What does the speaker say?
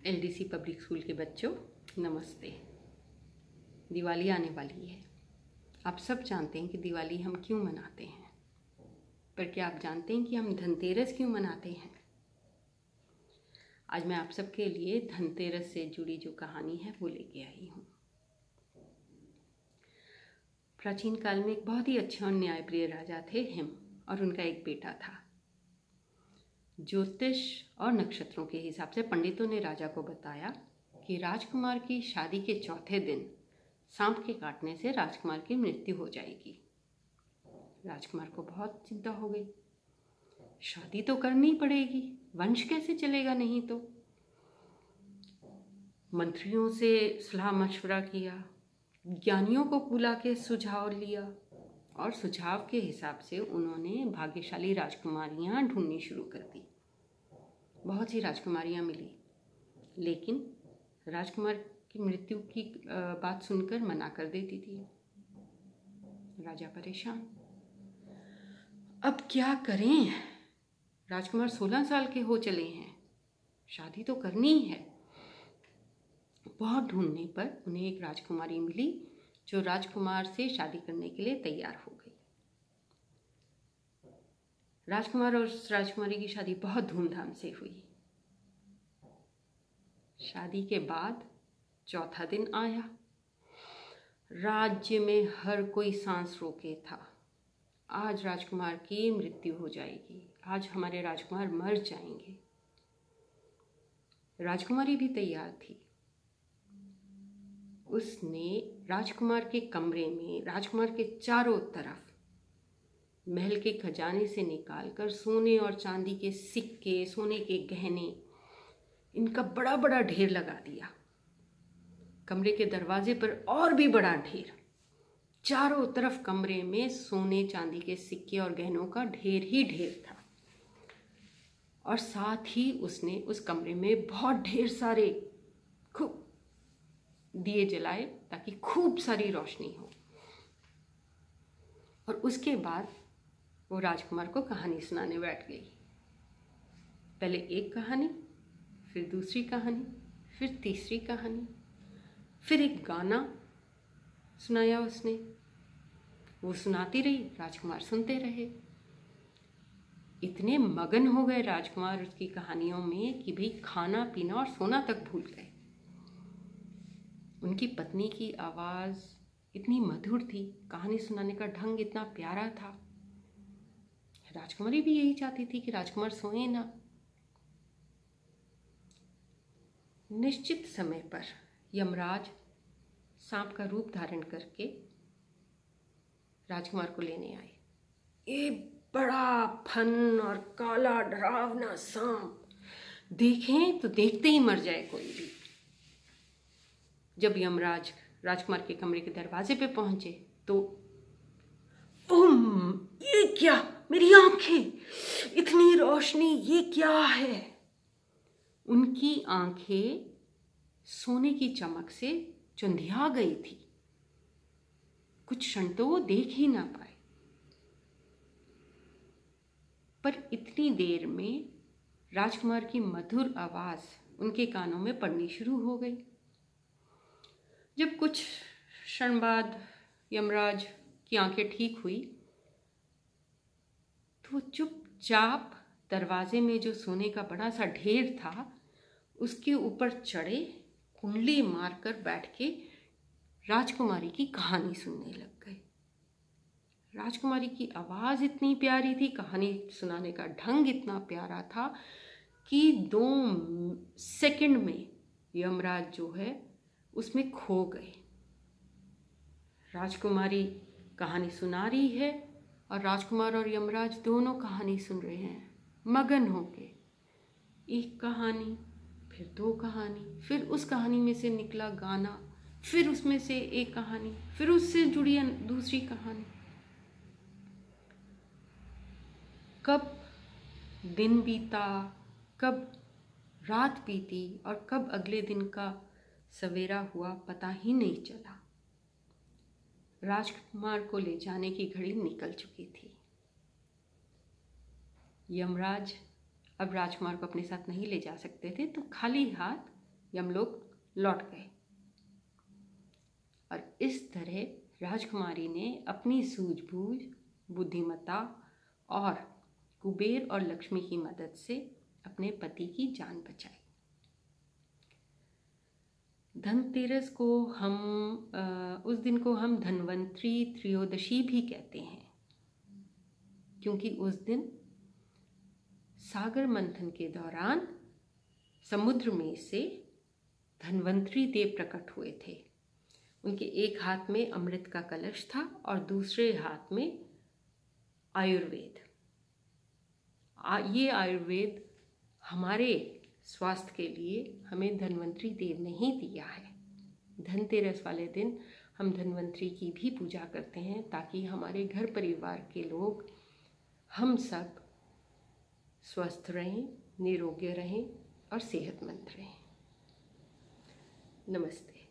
LDC public school के बच्चों, नमस्ते। दिवाली आने वाली है। आप सब जानते हैं कि दिवाली हम क्यों मनाते हैं, पर क्या आप जानते हैं कि हम धनतेरस क्यों मनाते हैं? आज मैं आप सबके लिए धनतेरस से जुड़ी जो कहानी है वो लेके आई हूँ। प्राचीन काल में एक बहुत ही अच्छे और न्यायप्रिय राजा थे हिम, और उनका एक बेटा था। ज्योतिष और नक्षत्रों के हिसाब से पंडितों ने राजा को बताया कि राजकुमार की शादी के चौथे दिन सांप के काटने से राजकुमार की मृत्यु हो जाएगी। राजकुमार को बहुत चिंता हो गई। शादी तो करनी पड़ेगी, वंश कैसे चलेगा नहीं तो। मंत्रियों से सलाह मशवरा किया, ज्ञानियों को बुला के सुझाव लिया, और सुझाव के हिसाब से उन्होंने भाग्यशाली राजकुमारियां ढूंढनी शुरू कर दी। बहुत सी राजकुमारियां मिली, लेकिन राजकुमार की मृत्यु की बात सुनकर मना कर देती थी। राजा परेशान, अब क्या करें? राजकुमार 16 साल के हो चले हैं, शादी तो करनी है। बहुत ढूंढने पर उन्हें एक राजकुमारी मिली जो राजकुमार से शादी करने के लिए तैयार हो गई। राजकुमार और राजकुमारी की शादी बहुत धूमधाम से हुई। शादी के बाद चौथा दिन आया। राज्य में हर कोई सांस रोके था। आज राजकुमार की मृत्यु हो जाएगी, आज हमारे राजकुमार मर जाएंगे। राजकुमारी भी तैयार थी। उसने राजकुमार के कमरे में राजकुमार के चारों तरफ महल के खजाने से निकालकर सोने और चांदी के सिक्के, सोने के गहने, इनका बड़ा बड़ा ढेर लगा दिया। कमरे के दरवाजे पर और भी बड़ा ढेर। चारों तरफ कमरे में सोने चांदी के सिक्के और गहनों का ढेर ही ढेर था। और साथ ही उसने उस कमरे में बहुत ढेर सारे खूब दिए जलाए ताकि खूब सारी रोशनी हो। और उसके बाद वो राजकुमार को कहानी सुनाने बैठ गई। पहले एक कहानी, फिर दूसरी कहानी, फिर तीसरी कहानी, फिर एक गाना सुनाया उसने। वो सुनाती रही, राजकुमार सुनते रहे। इतने मगन हो गए राजकुमार उसकी कहानियों में कि भाई खाना पीना और सोना तक भूल गए। उनकी पत्नी की आवाज़ इतनी मधुर थी, कहानी सुनाने का ढंग इतना प्यारा था। राजकुमारी भी यही चाहती थी कि राजकुमार सोए ना। निश्चित समय पर यमराज सांप का रूप धारण करके राजकुमार को लेने आए। एक बड़ा फन और काला डरावना सांप, देखें तो देखते ही मर जाए कोई भी। जब यमराज राजकुमार के कमरे के दरवाजे पे पहुंचे तो ये क्या, मेरी आंखें, इतनी रोशनी, ये क्या है? उनकी आंखें सोने की चमक से चुंधिया गई थी। कुछ क्षण तो वो देख ही ना पाए। पर इतनी देर में राजकुमार की मधुर आवाज उनके कानों में पड़नी शुरू हो गई। जब कुछ क्षण बाद यमराज की आंखें ठीक हुई तो वो चुपचाप दरवाजे में जो सोने का बड़ा सा ढेर था उसके ऊपर चढ़े, कुंडली मारकर बैठ के राजकुमारी की कहानी सुनने लग गए। राजकुमारी की आवाज़ इतनी प्यारी थी, कहानी सुनाने का ढंग इतना प्यारा था कि 2 सेकंड में यमराज जो है उसमें खो गए। राजकुमारी कहानी सुना रही है और राजकुमार और यमराज दोनों कहानी सुन रहे हैं मगन होके। एक कहानी, फिर 2 कहानी, फिर उस कहानी में से निकला गाना, फिर उसमें से एक कहानी, फिर उससे जुड़ी दूसरी कहानी। कब दिन बीता, कब रात बीती और कब अगले दिन का सवेरा हुआ, पता ही नहीं चला। राजकुमार को ले जाने की घड़ी निकल चुकी थी। यमराज अब राजकुमार को अपने साथ नहीं ले जा सकते थे, तो खाली हाथ यमलोक लौट गए। और इस तरह राजकुमारी ने अपनी सूझबूझ, बुद्धिमत्ता और कुबेर और लक्ष्मी की मदद से अपने पति की जान बचाई। धनतेरस को उस दिन को हम धन्वंतरी त्रयोदशी भी कहते हैं, क्योंकि उस दिन सागर मंथन के दौरान समुद्र में से धन्वंतरी देव प्रकट हुए थे। उनके एक हाथ में अमृत का कलश था और दूसरे हाथ में आयुर्वेद। ये आयुर्वेद हमारे स्वास्थ्य के लिए हमें धन्वंतरी देव ने ही दिया है। धनतेरस वाले दिन हम धन्वंतरी की भी पूजा करते हैं, ताकि हमारे घर परिवार के लोग, हम सब स्वस्थ रहें, निरोगी रहें और सेहतमंद रहें। नमस्ते।